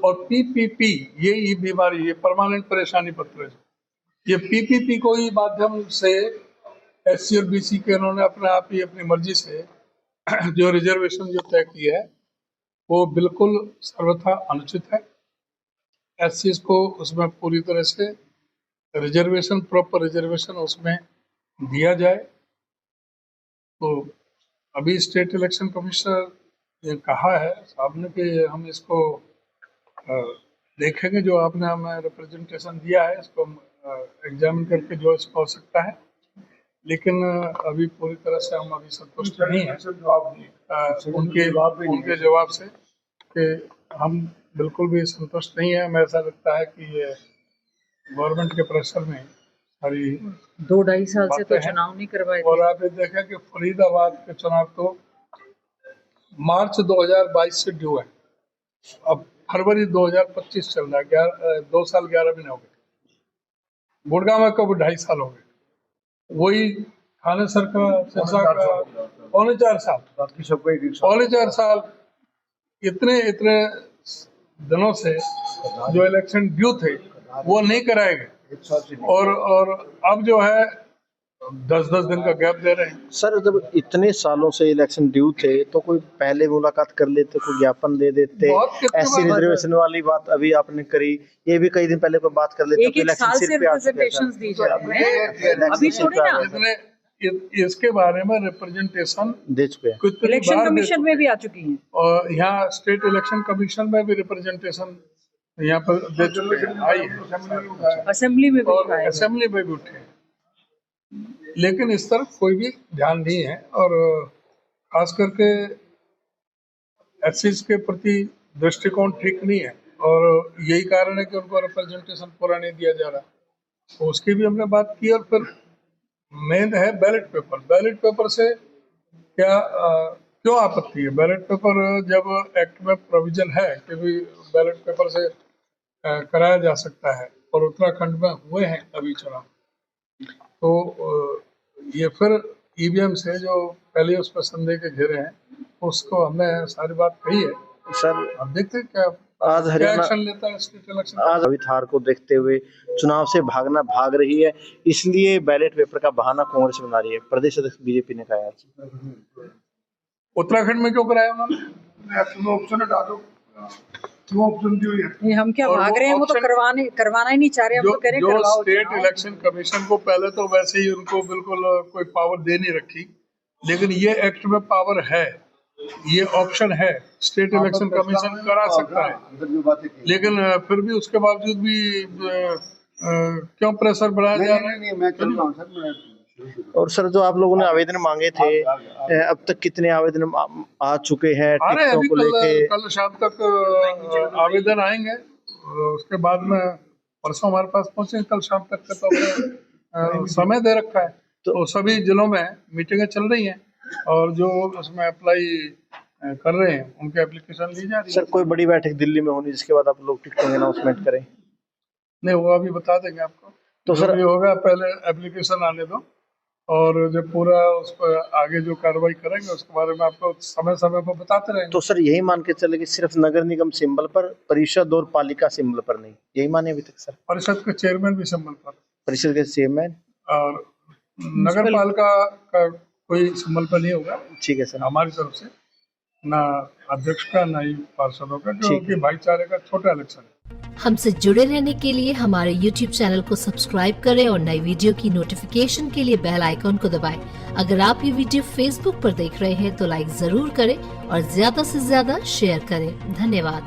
और पीपीपी ये बीमारी, ये परमानेंट परेशानी पत्र है, ये पीपीपी को ही माध्यम से एससी और बीसी के उन्होंने अपने आप ही अपनी मर्जी से जो रिजर्वेशन जो तय किया है वो बिल्कुल सर्वथा अनुचित है। एससी को उसमें पूरी तरह से रिजर्वेशन, प्रॉपर रिजर्वेशन उसमें दिया जाए। तो अभी स्टेट इलेक्शन कमिश्नर ये कहा है साहब ने कि हम इसको देखेंगे, जो आपने हमें रिप्रेजेंटेशन दिया है इसको एग्जामिन करके जो इसको हो सकता है, लेकिन अभी पूरी तरह से हम अभी संतुष्ट नहीं हैं उनके जवाब से कि हम बिल्कुल भी संतुष्ट नहीं है। हमें ऐसा लगता है कि ये गवर्नमेंट के प्रेशर में सारी 2-2.5 साल से तो चुनाव नहीं करवाए थे। और आपने देखा कि फरीदाबाद के चुनाव तो मार्च 2022 से ड्यू है, अब फरवरी 2025 चल रहा है, 2 साल 11 महीने हो गए। गुड़गांव में कब 2.5 साल हो गए, वही थानेसर का सिरसा का 4.5 साल, पौने 4 साल, इतने दिनों से जो इलेक्शन ड्यू थे वो नहीं कराए गए और अब जो है 10-10 दिन का गैप दे रहे हैं। सर जब इतने सालों से इलेक्शन ड्यू थे तो कोई पहले मुलाकात कर लेते, कोई ज्ञापन दे देते। ऐसी रिजर्वेशन वाली बात अभी आपने करी, ये भी कई दिन पहले कोई बात कर लेते। एक साल से रिजर्वेशंस दी जा रही है, अभी थोड़ी ना इसके बारे में रिप्रेजेंटेशन दे चुके हैं, इलेक्शन कमीशन में भी आ चुकी है और यहाँ स्टेट इलेक्शन कमीशन में भी रिप्रेजेंटेशन यहाँ पर दे चुके हैं, आई है, असेंबली में भी उठे, लेकिन इस तरफ कोई भी ध्यान नहीं है। और खास करके एससीज के प्रति दृष्टिकोण ठीक नहीं है और यही कारण है कि उनको रिप्रेजेंटेशन पूरा नहीं दिया जा रहा। तो उसकी भी हमने बात की। और फिर मेन है बैलेट पेपर। बैलेट पेपर से क्या क्यों आपत्ति है? बैलेट पेपर जब एक्ट में प्रोविजन है कि भी बैलेट पेपर से कराया जा सकता है और उत्तराखंड में हुए हैं अभी चुनाव, तो ये फिर ईवीएम से जो पहले उस पर संदेह के घेरे हैं उसको हमने सारी बात कही है। सर अब देखते हैं क्या आज हरियाणा एक्शन लेता है स्टेट इलेक्शन। आज अभी थार को देखते हुए चुनाव से भाग रही है, इसलिए बैलेट पेपर का बहाना कांग्रेस बना रही है। प्रदेश अध्यक्ष बीजेपी ने कहा है उत्तराखंड में क्यों कराया उन्होंने? ऑप्शन हटा दो, क्यों ऑप्शन दी हुई है? हम क्या भाग रहे हैं, वो तो करवाना ही नहीं चाह रहे। हम तो कह रहे हैं जो स्टेट इलेक्शन कमीशन को पहले तो वैसे ही उनको बिल्कुल कोई पावर दे नहीं रखी, लेकिन ये एक्ट में पावर है, ये ऑप्शन है, स्टेट इलेक्शन कमीशन करा सकता है, लेकिन फिर भी उसके बावजूद भी क्यों प्रेशर बढ़ाया जा रहा है? और सर जो आप लोगों ने आवेदन मांगे थे, अब तक कितने आवेदन आ चुके हैं टिकटों को लेके? कल शाम तक आवेदन आएंगे, उसके बाद में परसों हमारे पास पहुंचे, कल शाम तक का तो समय दे रखा है। तो सभी जिलों में मीटिंगें चल रही हैं और जो उसमें अप्लाई कर रहे हैं उनके एप्लीकेशन ली जा रही है। सर कोई बड़ी बैठक दिल्ली में होनी जिसके बाद आप लोग टिकटों की अनाउंसमेंट करें? नहीं, वो अभी बता देंगे आपको। तो सर ये होगा, पहले एप्लीकेशन आने दो और जब पूरा उस पर आगे जो कार्रवाई करेंगे उसके बारे में आपको समय पर बताते रहेंगे। तो सर यही मान के चले कि सिर्फ नगर निगम सिंबल पर, परिषद और पालिका सिंबल पर नहीं, यही माने अभी तक? सर परिषद के चेयरमैन भी सिंबल पर, परिषद के चेयरमैन और नगर पालिका का कोई सिंबल पर नहीं होगा। ठीक है सर, हमारी तरफ से ना अध्यक्ष का ना ही पार्षदों का, क्योंकि भाईचारे का छोटा इलेक्शन है। हमसे जुड़े रहने के लिए हमारे YouTube चैनल को सब्सक्राइब करें और नई वीडियो की नोटिफिकेशन के लिए बेल आइकॉन को दबाएं। अगर आप ये वीडियो Facebook पर देख रहे हैं तो लाइक जरूर करें और ज्यादा से ज्यादा शेयर करें। धन्यवाद।